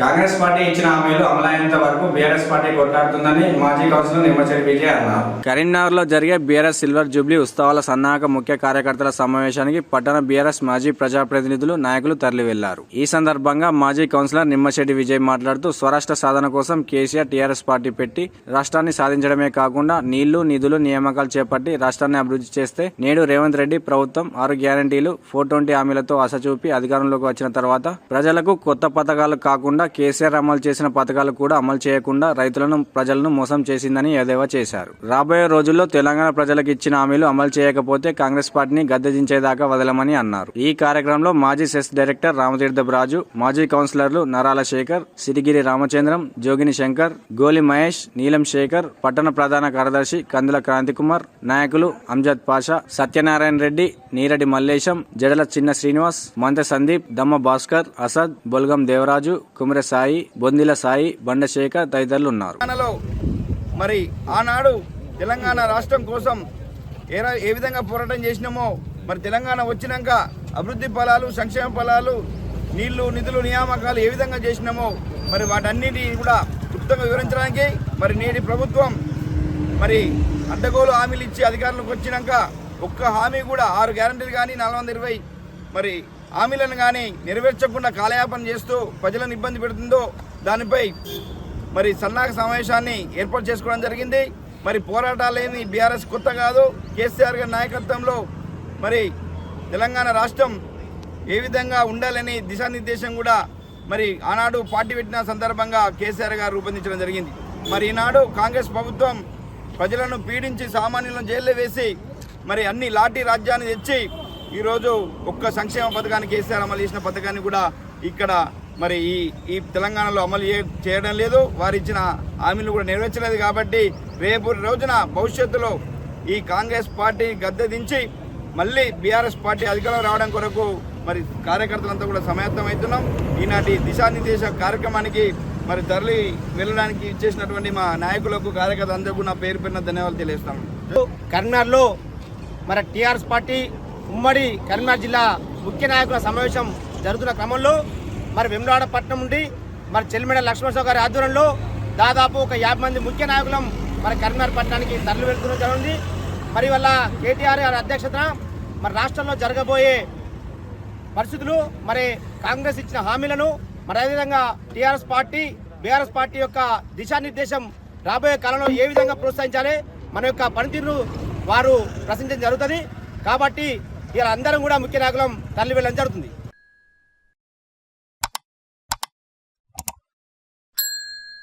Congress party ఇచ్చిన హామీలు అమలైనంత వరకు బీఆర్ఎస్ పార్టీ కొట్లాడుతుందని మాజీ కౌన్సిలర్ నిమ్మచెడి విజయ్ అన్నారు. కరీంనగర్ లో జరిగే బీఆర్ఎస్ సిల్వర్ జూబ్లీ ఉత్సవాల సన్నాహక ముఖ్య కార్యకర్తల సమావేశానికి పట్టణ బీఆర్ఎస్ మాజీ ప్రజాప్రతినిధులు నాయకులు తరలి వెళ్లారు. ఈ సందర్భంగా మాజీ కౌన్సిలర్ నిమ్మచెడి విజయ్ మాట్లాడుతూ స్వరాష్ట్ర సాధన కోసం కేసీఆర్ టీఆర్ఎస్ పార్టీ పెట్టి రాష్ట్రాన్ని సాధించడమే కాకుండా నీళ్లు నిధులు నియామకాలు చేపట్టి రాష్ట్రాన్ని అభివృద్ధి చేస్తే నేడు రేవంత్ రెడ్డి ప్రభుత్వం 6 గ్యారంటీలు 420 హామీలతో ఆశ చూపి అధికారంలోకి వచ్చిన తర్వాత ప్రజలకు కొత్త పథకాలు కాకుండా కేసీఆర్ అమలు చేసిన పథకాలు కూడా అమలు చేయకుండా రైతులను ప్రజలను మోసం చేసిందని ఎద్దేవా చేశారు. రాబోయే రోజుల్లో తెలంగాణ ప్రజలకు ఇచ్చిన హామీలు అమలు చేయకపోతే కాంగ్రెస్ పార్టీని గద్దెదించేదాకా వదలమని అన్నారు. ఈ కార్యక్రమంలో మాజీ సెస్ డైరెక్టర్ రామతీర్థపు రాజు, మాజీ కౌన్సిలర్లు నరాల శేఖర్, సిరిగిరి రామచంద్రం, జోగిని శంకర్, గోలి మహేష్, నీలం శేఖర్, పట్టణ ప్రధాన కార్యదర్శి కందుల క్రాంతికుమార్, నాయకులు అంజద్ పాషా, సత్యనారాయణ రెడ్డి, నీరడి మల్లేశం, జడల చిన్న శ్రీనివాస్, మంత సందీప్, దమ్మ భాస్కర్, అసద్, బొల్గం దేవరాజు, కుమరె సాయి, బొందిల సాయి, బండశేఖర్ తదితరులు ఉన్నారు. మరి ఆనాడు తెలంగాణ రాష్ట్రం కోసం ఏ విధంగా పోరాటం చేసినామో, మరి తెలంగాణ వచ్చినాక అభివృద్ధి ఫలాలు, సంక్షేమ ఫలాలు, నీళ్లు నిధులు నియామకాలు ఏ విధంగా చేసినామో మరి వాటన్నిటి కూడా క్లుప్తంగా వివరించడానికి మరి నేటి ప్రభుత్వం మరి అడ్డగోలు హామీలు ఇచ్చి అధికారంలోకి వచ్చినాక ఒక్క హామీ కూడా 6 గ్యారంటీలు కానీ 420 మరి హామీలను కానీ నెరవేర్చకుండా కాలయాపన చేస్తూ ప్రజలను ఇబ్బంది పెడుతుందో దానిపై మరి సన్నాహక సమావేశాన్ని ఏర్పాటు చేసుకోవడం జరిగింది. మరి పోరాటాలేమి బీఆర్ఎస్ కొత్త కాదు. కేసీఆర్ గారి నాయకత్వంలో మరి తెలంగాణ రాష్ట్రం ఏ విధంగా ఉండాలని దిశానిర్దేశం కూడా మరి ఆనాడు పార్టీ పెట్టిన సందర్భంగా కేసీఆర్ గారు రూపొందించడం జరిగింది. మరి ఈనాడు కాంగ్రెస్ ప్రభుత్వం ప్రజలను పీడించి సామాన్యులను జైల్లో వేసి మరి అన్ని లాఠీ రాజ్యాన్ని తెచ్చి ఈరోజు ఒక్క సంక్షేమ పథకాన్ని కేసీఆర్ అమలు చేసిన పథకాన్ని కూడా ఇక్కడ మరి ఈ తెలంగాణలో అమలు చేయడం లేదు. వారు ఇచ్చిన హామీలు కూడా నెరవేర్చలేదు. కాబట్టి రేపు రోజున భవిష్యత్తులో ఈ కాంగ్రెస్ పార్టీ గద్దె దించి మళ్ళీ బీఆర్ఎస్ పార్టీ అధికారంలో రావడం కొరకు మరి కార్యకర్తలంతా కూడా సమాయత్తమవుతున్నాం. ఈనాటి దిశానిర్దేశ కార్యక్రమానికి మరి తరలి వెళ్ళడానికి ఇచ్చేసినటువంటి మా నాయకులకు కార్యకర్త అందరూ కూడా పేరు పేరున ధన్యవాదాలు తెలియజేస్తాం. కరీంనగర్లో మరి టీఆర్ఎస్ పార్టీ ఉమ్మడి కరీంనగర్ జిల్లా ముఖ్య నాయకుల సమావేశం జరుగుతున్న క్రమంలో మరి వెమ్లవాడ పట్టణం నుండి మరి చెల్లిమెడ లక్ష్మణరావు గారి ఆధ్వర్యంలో దాదాపు ఒక 50 మంది ముఖ్య నాయకులం మరి కరీంనగర్ పట్టణానికి తరలి వెళ్తున్న జరిగింది. మరి వల్ల కేటీఆర్ గారి అధ్యక్షతన మరి రాష్ట్రంలో జరగబోయే పరిస్థితులు, మరి కాంగ్రెస్ ఇచ్చిన హామీలను, మరి అదేవిధంగా టీఆర్ఎస్ పార్టీ బీఆర్ఎస్ పార్టీ యొక్క దిశానిర్దేశం రాబోయే కాలంలో ఏ విధంగా ప్రోత్సహించాలి, మన యొక్క పనితీరును వారు ప్రశ్నించడం జరుగుతుంది. కాబట్టి ఇలా అందరం కూడా ముఖ్య నాయకులం తరలి వెళ్ళడం జరుగుతుంది.